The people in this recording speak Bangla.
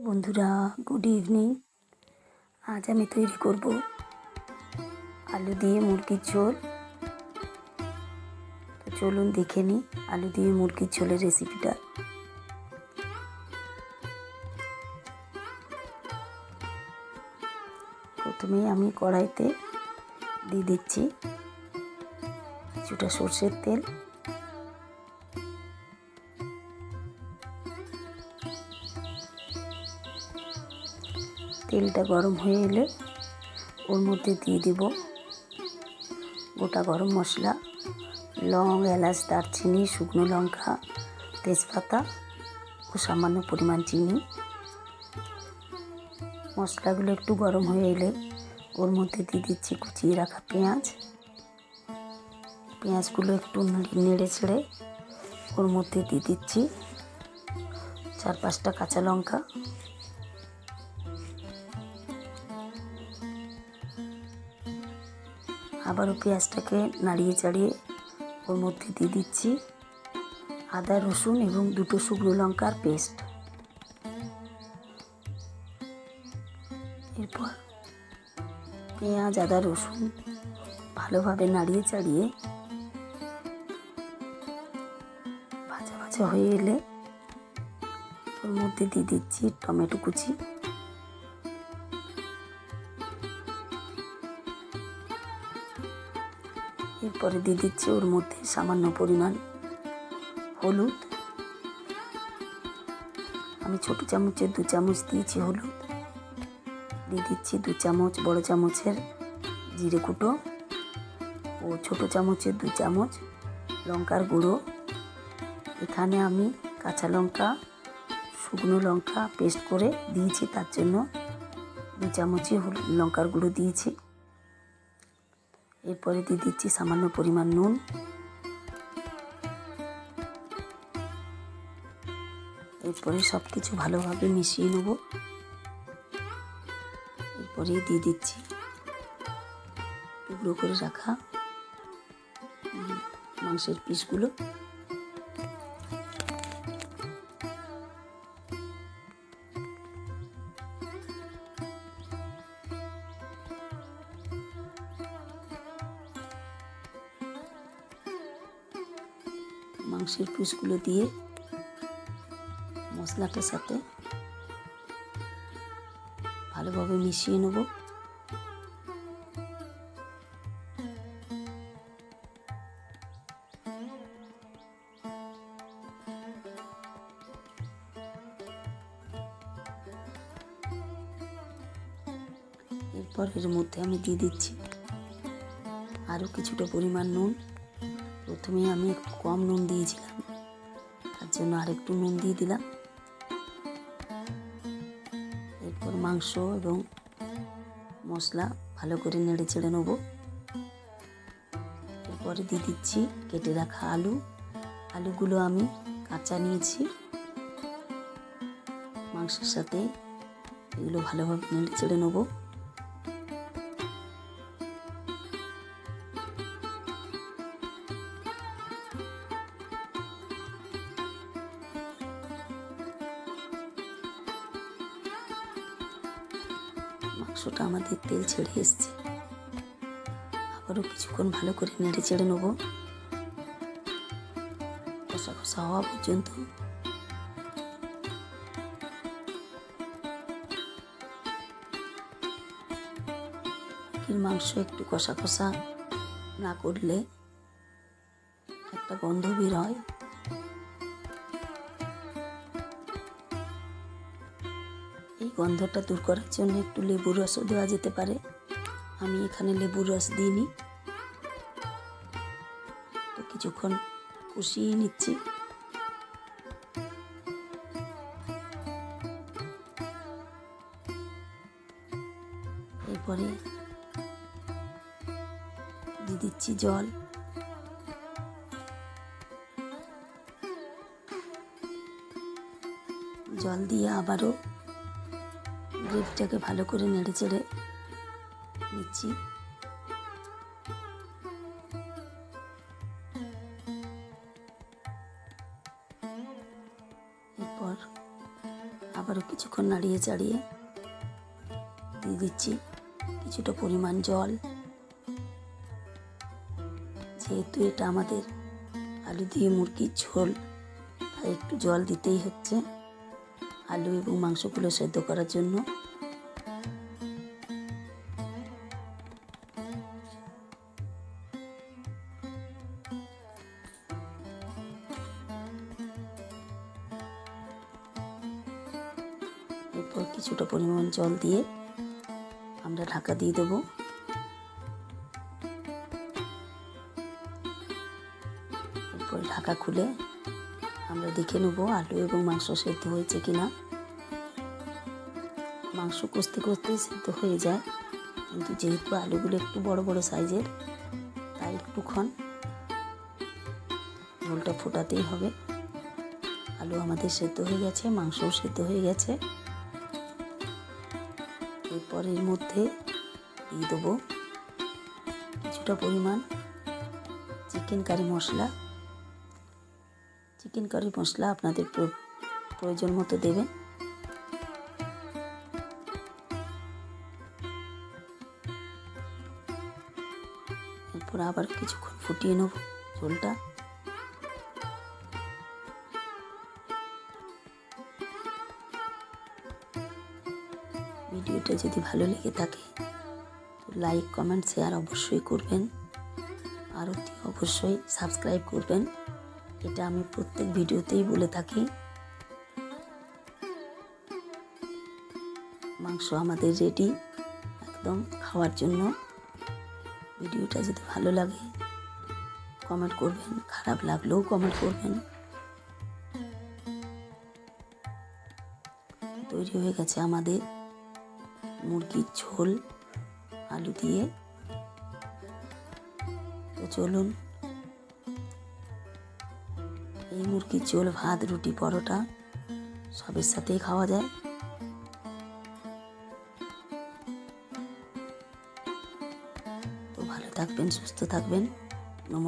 বন্ধুরা, গুড ইভিনিং। আজ আমি তৈরি করব আলু দিয়ে মুরগির ঝোল। তো চলুন দেখে নিই আলু দিয়ে মুরগির ঝোলের রেসিপিটা। প্রথমেই আমি কড়াইতে দিয়ে দিচ্ছি কিছুটা সর্ষের তেল। তেলটা গরম হয়ে এলে ওর মধ্যে দিয়ে দেব গোটা গরম মশলা, লং, এলাচ, দারচিনি, শুকনো লঙ্কা, তেজপাতা ও সামান্য পরিমাণ চিনি। মশলাগুলো একটু গরম হয়ে এলে ওর মধ্যে দিয়ে দিচ্ছি কুচিয়ে রাখা পেঁয়াজ। পেঁয়াজগুলো একটু নেড়ে ছেড়ে ওর মধ্যে দিয়ে দিচ্ছি 4-5টা কাঁচা লঙ্কা। আবারও পেঁয়াজটাকে নাড়িয়ে চাড়িয়ে ওর মধ্যে দিয়ে দিচ্ছি আদা, রসুন এবং 2টো শুকনো লঙ্কার পেস্ট। এরপর পেঁয়াজ, আদা, রসুন ভালোভাবে নাড়িয়ে চাড়িয়ে ভাজা ভাজা হয়ে এলে ওর মধ্যে দিয়ে দিচ্ছি টমেটো কুচি। এরপরে দিয়ে দিচ্ছি ওর মধ্যে সামান্য পরিমাণ হলুদ। আমি ছোট চামচের 2 চামচ দিয়েছি হলুদ। দিয়ে দিচ্ছি 2 চামচ বড় চামচের জিরে কুটো ও ছোট চামচের 2 চামচ লঙ্কার গুঁড়ো। এখানে আমি কাঁচা লঙ্কা, শুকনো লঙ্কা পেস্ট করে দিয়েছি, তার জন্য 2 চামচই লঙ্কার গুঁড়ো দিয়েছি। এরপরে দিয়ে দিচ্ছি সামান্য পরিমাণ নুন। এরপরে সব কিছু ভালোভাবে মিশিয়ে নেব। এরপরে দিয়ে দিচ্ছি টুকরো করে রাখা মাংসের পিসগুলো। মাংসের পিসগুলো দিয়ে মশলাটার সাথে ভালোভাবে মিশিয়ে নেব। এরপর এর মধ্যে আমি দিয়ে দিচ্ছি আরও কিছুটা পরিমাণ নুন। প্রথমে আমি একটু কম নুন দিয়েছিলাম, তার জন্য আরেকটু নুন দিয়ে দিলাম। এরপর মাংস এবং মশলা ভালো করে নেড়ে চেড়ে নেব। এরপরে দিয়ে দিচ্ছি কেটে রাখা আলু। আলুগুলো আমি কাঁচা নিয়েছি। মাংসের সাথে এগুলো ভালোভাবে নেড়ে চেড়ে নেব। মাংসটা আমাদের তেল ছেড়ে এসছে। আবারও কিছুক্ষণ ভালো করে নেড়ে চেড়ে নেব, কষা কষা হওয়া পর্যন্ত। মাংস একটু কষা কষা না করলে একটা গন্ধ বের হয়। এই গন্ধটা দূর করার জন্য একটু লেবুর রসও দেওয়া যেতে পারে। আমি এখানে লেবুর রস দিইনি। তো কিছুক্ষণ কষিয়ে নিচ্ছি। এরপরে দিয়ে দিচ্ছি জল। জল দিয়ে আবারও গ্রেভিটাকে ভালো করে নেড়ে চেড়ে নিচ্ছি। এরপর আবারও কিছুক্ষণ কিছুক্ষণ নাড়িয়ে চাড়িয়ে দিয়ে দিচ্ছি কিছুটা পরিমাণ জল। যেহেতু এটা আমাদের আলু দিয়ে মুরগির ঝোল, তাই একটু জল দিতেই হচ্ছে আলু এবং মাংসগুলো সেদ্ধ করার জন্য। এরপর কিছুটা পরিমাণ জল দিয়ে আমরা ঢাকা দিয়ে দেবো। এরপর ঢাকা খুলে আমরা দেখে নেব আলু এবং মাংস সেদ্ধ হয়েছে কিনা। মাংস কষতে কষতে সেদ্ধ হয়ে যায়, কিন্তু যেহেতু আলুগুলো একটু বড় বড় সাইজের, তাই একটুক্ষণ ঝোলটা ফোটাতেই হবে। আলু আমাদের সেদ্ধ হয়ে গেছে, মাংসও সেদ্ধ হয়ে গেছে। এরপর এর মধ্যে দিয়ে দেবো কিছুটা পরিমাণ চিকেন কারি মশলা। চিকেন কারি মশলা আপনাদের প্রয়োজন মতো দেবেন। এরপর আবার কিছুক্ষণ ফুটিয়ে নেব ঝোলটা। ভিডিওটা যদি ভালো লেগে থাকে তো লাইক, কমেন্ট, শেয়ার অবশ্যই করবেন। আর অতি অবশ্যই সাবস্ক্রাইব করবেন। এটা আমি প্রত্যেক ভিডিওতেই বলে থাকি। মাংস আমাদের রেডি একদম খাওয়ার জন্য। ভিডিওটা যদি ভালো লাগে কমেন্ট করবেন, খারাপ লাগলেও কমেন্ট করবেন। তৈরি হয়ে গেছে আমাদের মুরগির ঝোল আলু দিয়ে। তো চলুন, এই মুরগির ঝোল ভাত, রুটি, পরোটা সবের সাথেই খাওয়া যায়। তো ভালো থাকবেন, সুস্থ থাকবেন।